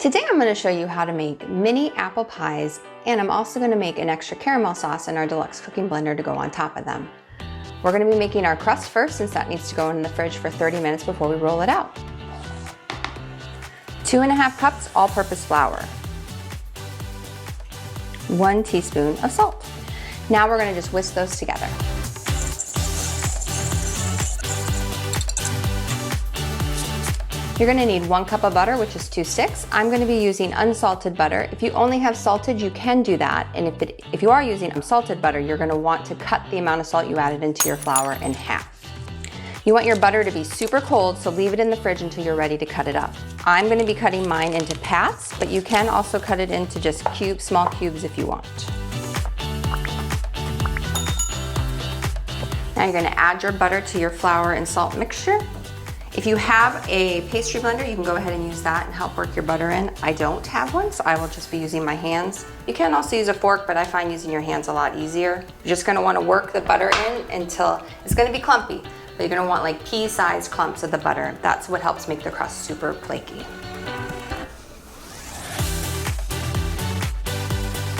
Today I'm going to show you how to make mini apple pies, and I'm also going to make an extra caramel sauce in our Deluxe cooking blender to go on top of them. We're going to be making our crust first, since that needs to go in the fridge for 30 minutes before we roll it out. 2½ cups all-purpose flour. 1 teaspoon of salt. Now we're going to just whisk those together. You're going to need 1 cup of butter, which is 2 sticks. I'm going to be using unsalted butter. If you only have salted, you can do that. And if you are using unsalted butter, you're going to want to cut the amount of salt you added into your flour in half. You want your butter to be super cold, so leave it in the fridge until you're ready to cut it up. I'm going to be cutting mine into pats, but you can also cut it into just cubes, small cubes if you want. Now you're going to add your butter to your flour and salt mixture. If you have a pastry blender, you can go ahead and use that and help work your butter in. I don't have one, so I will just be using my hands. You can also use a fork, but I find using your hands a lot easier. You're just gonna wanna work the butter in until it's gonna be clumpy, but you're gonna want like pea-sized clumps of the butter. That's what helps make the crust super flaky.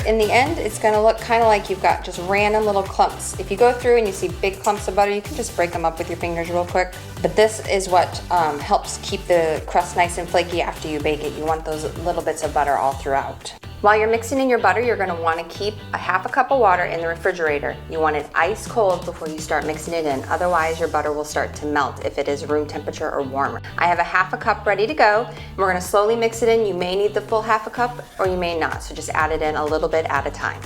In the end, it's gonna look kind of like you've got just random little clumps. If you go through and you see big clumps of butter, you can just break them up with your fingers real quick. But this is what helps keep the crust nice and flaky after you bake it. You want those little bits of butter all throughout. While you're mixing in your butter, you're gonna wanna keep a ½ cup of water in the refrigerator. You want it ice cold before you start mixing it in. Otherwise, your butter will start to melt if it is room temperature or warmer. I have a ½ cup ready to go. We're gonna slowly mix it in. You may need the full ½ cup or you may not, so just add it in a little bit at a time.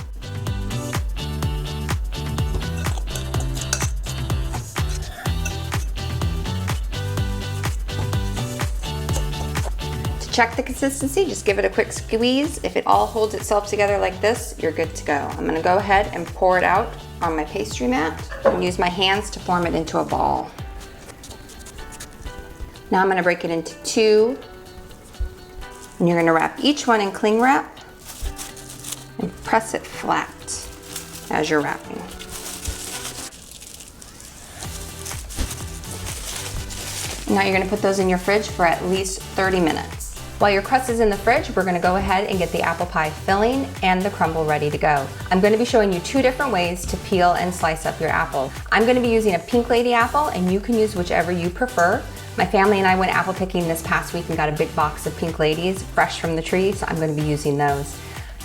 Check the consistency, just give it a quick squeeze. If it all holds itself together like this, you're good to go. I'm gonna go ahead and pour it out on my pastry mat and use my hands to form it into a ball. Now I'm gonna break it into 2, and you're gonna wrap each one in cling wrap and press it flat as you're wrapping. Now you're gonna put those in your fridge for at least 30 minutes. While your crust is in the fridge, we're gonna go ahead and get the apple pie filling and the crumble ready to go. I'm gonna be showing you 2 different ways to peel and slice up your apple. I'm gonna be using a pink lady apple, and you can use whichever you prefer. My family and I went apple picking this past week and got a big box of pink ladies fresh from the tree, so I'm gonna be using those.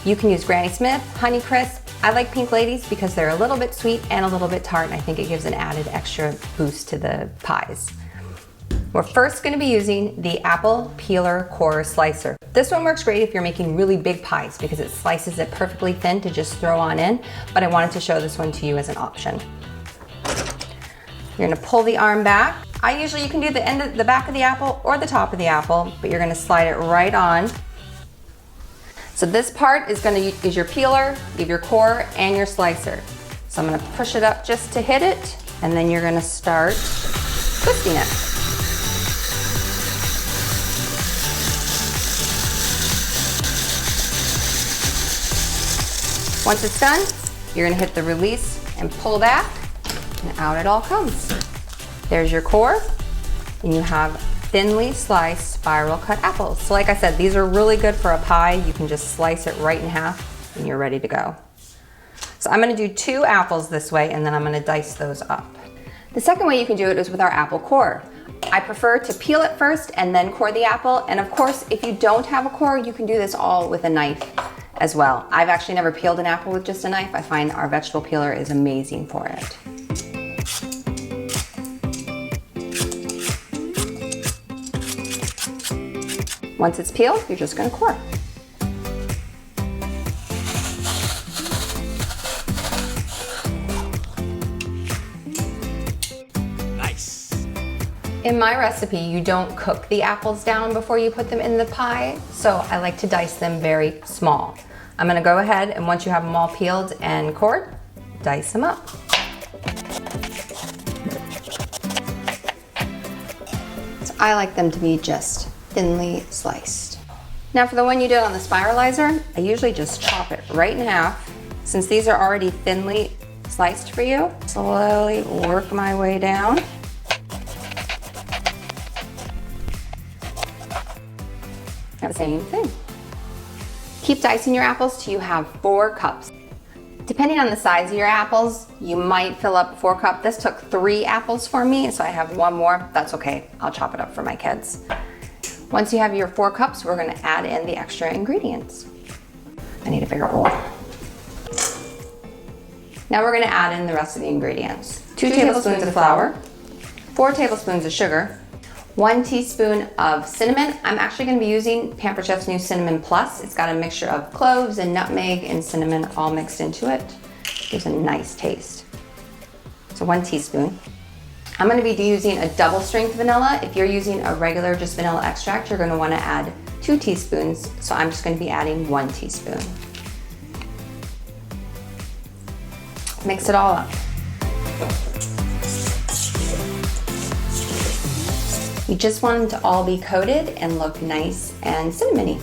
You can use Granny Smith, Honey Crisp. I like pink ladies because they're a little bit sweet and a little bit tart, and I think it gives an added extra boost to the pies. We're first going to be using the apple peeler core slicer. This one works great if you're making really big pies because it slices it perfectly thin to just throw on in, but I wanted to show this one to you as an option. You're going to pull the arm back. You can do the back of the apple or the top of the apple, but you're going to slide it right on. So this part is your peeler, you have your core and your slicer. So I'm going to push it up just to hit it, and then you're going to start twisting it. Once it's done, you're gonna hit the release and pull back, and out it all comes. There's your core, and you have thinly sliced spiral cut apples. So like I said, these are really good for a pie. You can just slice it right in half, and you're ready to go. So I'm gonna do 2 apples this way, and then I'm gonna dice those up. The second way you can do it is with our apple core. I prefer to peel it first and then core the apple, and of course, if you don't have a core, you can do this all with a knife as well. I've actually never peeled an apple with just a knife. I find our vegetable peeler is amazing for it. Once it's peeled, you're just gonna core. Nice. In my recipe, you don't cook the apples down before you put them in the pie, so I like to dice them very small. I'm gonna go ahead, and once you have them all peeled and cored, dice them up. So I like them to be just thinly sliced. Now for the one you did on the spiralizer, I usually just chop it right in half. Since these are already thinly sliced for you, slowly work my way down. Now the same thing. Keep dicing your apples till you have 4 cups. Depending on the size of your apples, you might fill up 4 cups. This took 3 apples for me, so I have 1 more. That's okay, I'll chop it up for my kids. Once you have your 4 cups, we're gonna add in the extra ingredients. I need a bigger bowl. Now we're gonna add in the rest of the ingredients. 2 tablespoons of flour, 4 tablespoons of sugar, 1 teaspoon of cinnamon. I'm actually gonna be using Pampered Chef's new Cinnamon Plus. It's got a mixture of cloves and nutmeg and cinnamon all mixed into it. Gives a nice taste. So 1 teaspoon. I'm gonna be using a double strength vanilla. If you're using a regular just vanilla extract, you're gonna wanna add 2 teaspoons. So I'm just gonna be adding 1 teaspoon. Mix it all up. You just want them to all be coated and look nice and cinnamony.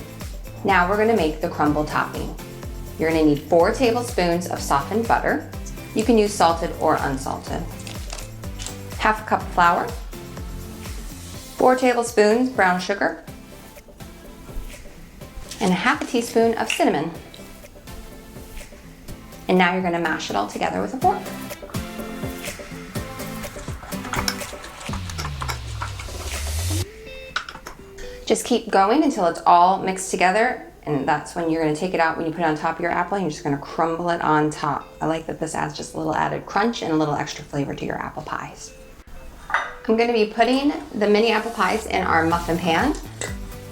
Now we're gonna make the crumble topping. You're gonna need 4 tablespoons of softened butter. You can use salted or unsalted. Half a cup of flour, 4 tablespoons brown sugar, and ½ teaspoon of cinnamon. And now you're gonna mash it all together with a fork. Just keep going until it's all mixed together, and that's when you're gonna take it out when you put it on top of your apple, and you're just gonna crumble it on top. I like that this adds just a little added crunch and a little extra flavor to your apple pies. I'm gonna be putting the mini apple pies in our muffin pan.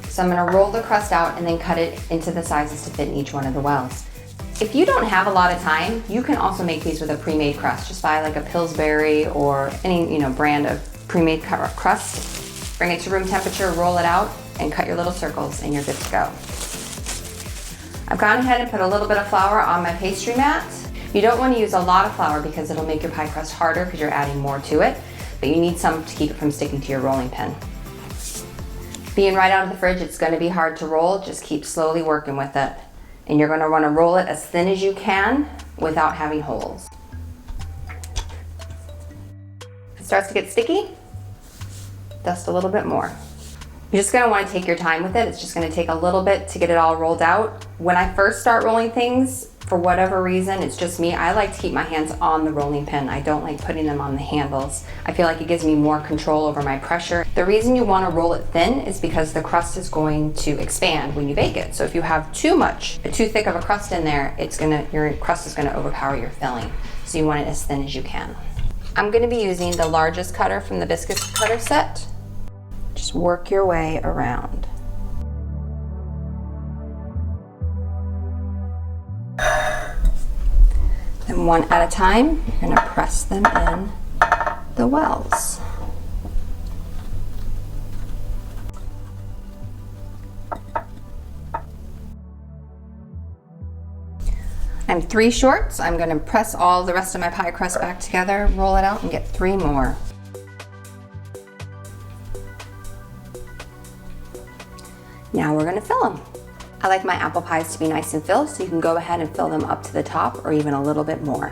So I'm gonna roll the crust out and then cut it into the sizes to fit in each one of the wells. If you don't have a lot of time, you can also make these with a pre-made crust. Just buy like a Pillsbury or any brand of pre-made crust. Bring it to room temperature, roll it out, and cut your little circles, and you're good to go. I've gone ahead and put a little bit of flour on my pastry mat. You don't want to use a lot of flour because it'll make your pie crust harder because you're adding more to it, but you need some to keep it from sticking to your rolling pin. Being right out of the fridge, it's going to be hard to roll. Just keep slowly working with it. And you're going to want to roll it as thin as you can without having holes. If it starts to get sticky, dust a little bit more. You're just gonna wanna take your time with it. It's just gonna take a little bit to get it all rolled out. When I first start rolling things, for whatever reason, it's just me, I like to keep my hands on the rolling pin. I don't like putting them on the handles. I feel like it gives me more control over my pressure. The reason you wanna roll it thin is because the crust is going to expand when you bake it. So if you have too thick of a crust in there, your crust is gonna overpower your filling. So you want it as thin as you can. I'm gonna be using the largest cutter from the biscuit cutter set. Just work your way around. Then one at a time, you're going to press them in the wells. I'm 3 short, so I'm going to press all the rest of my pie crust back together, roll it out, and get 3 more. Now we're gonna fill them. I like my apple pies to be nice and filled, so you can go ahead and fill them up to the top or even a little bit more.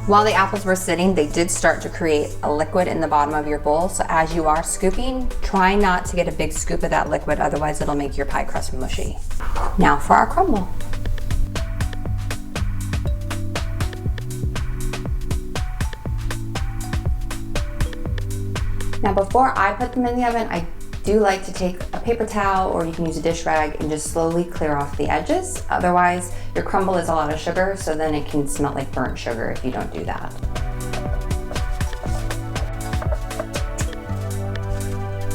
While the apples were sitting, they did start to create a liquid in the bottom of your bowl. So as you are scooping, try not to get a big scoop of that liquid, otherwise it'll make your pie crust mushy. Now for our crumble. Now before I put them in the oven, I do like to take a paper towel, or you can use a dish rag, and just slowly clear off the edges. Otherwise, your crumble is a lot of sugar, so then it can smell like burnt sugar if you don't do that.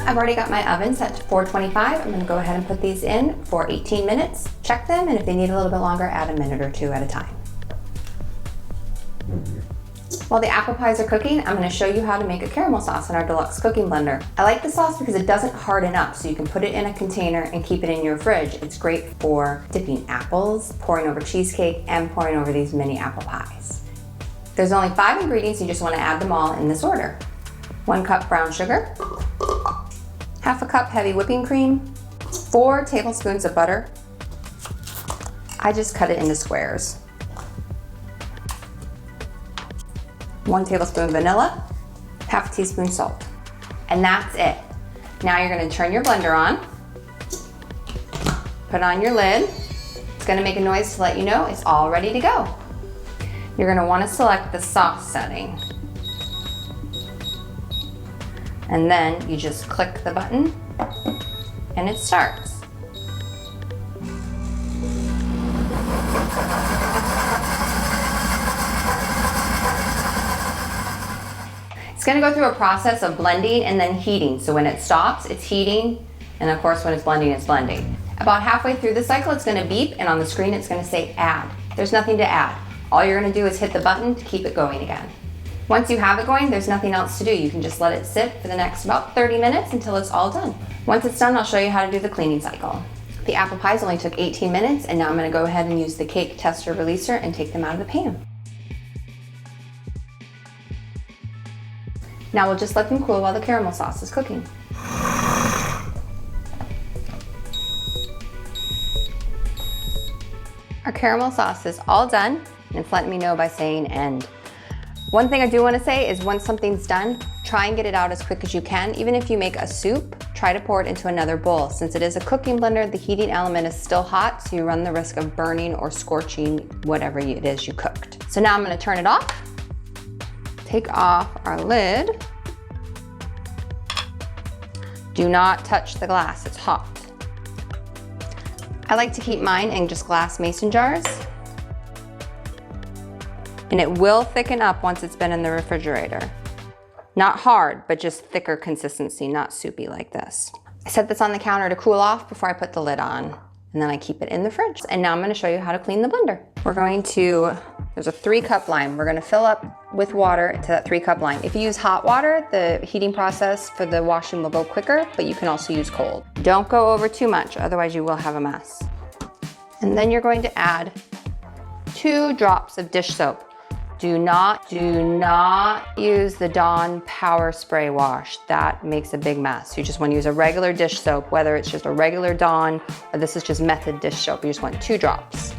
I've already got my oven set to 425. I'm gonna go ahead and put these in for 18 minutes. Check them, and if they need a little bit longer, add a minute or 2 at a time. While the apple pies are cooking, I'm gonna show you how to make a caramel sauce in our Deluxe cooking blender. I like the sauce because it doesn't harden up, so you can put it in a container and keep it in your fridge. It's great for dipping apples, pouring over cheesecake, and pouring over these mini apple pies. There's only 5 ingredients, you just wanna add them all in this order. 1 cup brown sugar, ½ cup heavy whipping cream, 4 tablespoons of butter. I just cut it into squares. 1 tablespoon vanilla, half a teaspoon salt. And that's it. Now you're gonna turn your blender on, put on your lid. It's gonna make a noise to let you know it's all ready to go. You're gonna wanna select the sauce setting. And then you just click the button and it starts. It's gonna go through a process of blending and then heating. So when it stops, it's heating, and of course when it's blending, it's blending. About halfway through the cycle, it's gonna beep, and on the screen, it's gonna say add. There's nothing to add. All you're gonna do is hit the button to keep it going again. Once you have it going, there's nothing else to do. You can just let it sit for the next about 30 minutes until it's all done. Once it's done, I'll show you how to do the cleaning cycle. The apple pies only took 18 minutes, and now I'm gonna go ahead and use the cake tester releaser and take them out of the pan. Now we'll just let them cool while the caramel sauce is cooking. Our caramel sauce is all done, and it's letting me know by saying end. One thing I do want to say is once something's done, try and get it out as quick as you can. Even if you make a soup, try to pour it into another bowl. Since it is a cooking blender, the heating element is still hot, so you run the risk of burning or scorching whatever it is you cooked. So now I'm going to turn it off. Take off our lid. Do not touch the glass, it's hot. I like to keep mine in just glass mason jars. And it will thicken up once it's been in the refrigerator. Not hard, but just thicker consistency, not soupy like this. I set this on the counter to cool off before I put the lid on. And then I keep it in the fridge. And now I'm gonna show you how to clean the blender. We're going to, there's a 3-cup line. We're gonna fill up with water to that 3-cup line. If you use hot water, the heating process for the washing will go quicker, but you can also use cold. Don't go over too much, otherwise you will have a mess. And then you're going to add 2 drops of dish soap. Do not use the Dawn Power Spray Wash. That makes a big mess. You just want to use a regular dish soap, whether it's just a regular Dawn or this is just Method dish soap. You just want 2 drops.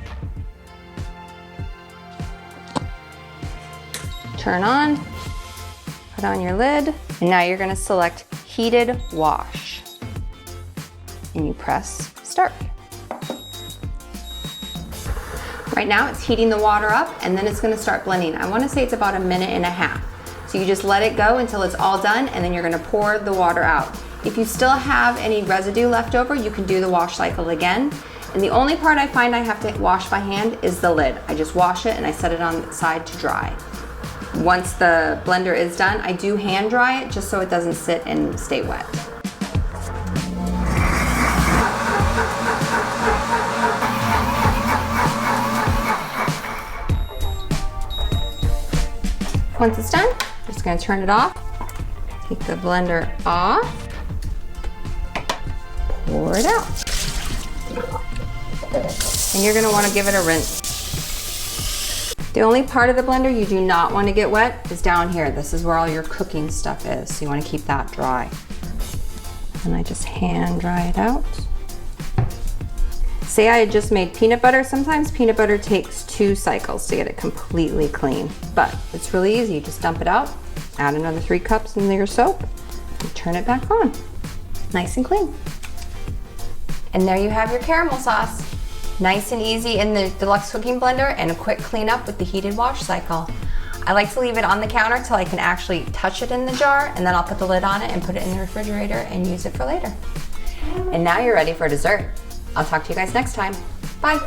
Turn on, put on your lid, and now you're gonna select Heated Wash. And you press start. Right now it's heating the water up and then it's gonna start blending. I wanna say it's about 1.5 minutes. So you just let it go until it's all done and then you're gonna pour the water out. If you still have any residue left over, you can do the wash cycle again. And the only part I find I have to wash by hand is the lid. I just wash it and I set it on the side to dry. Once the blender is done, I do hand dry it just so it doesn't sit and stay wet. Once it's done, I'm just gonna turn it off, take the blender off, pour it out. And you're gonna wanna give it a rinse. The only part of the blender you do not wanna get wet is down here. This is where all your cooking stuff is, so you wanna keep that dry. And I just hand dry it out. Say I had just made peanut butter. Sometimes peanut butter takes 2 cycles to get it completely clean, but it's really easy. You just dump it out, add another 3 cups into your soap, and turn it back on. Nice and clean. And there you have your caramel sauce. Nice and easy in the Deluxe cooking blender and a quick cleanup with the heated wash cycle. I like to leave it on the counter till I can actually touch it in the jar, and then I'll put the lid on it and put it in the refrigerator and use it for later. And now you're ready for dessert. I'll talk to you guys next time. Bye.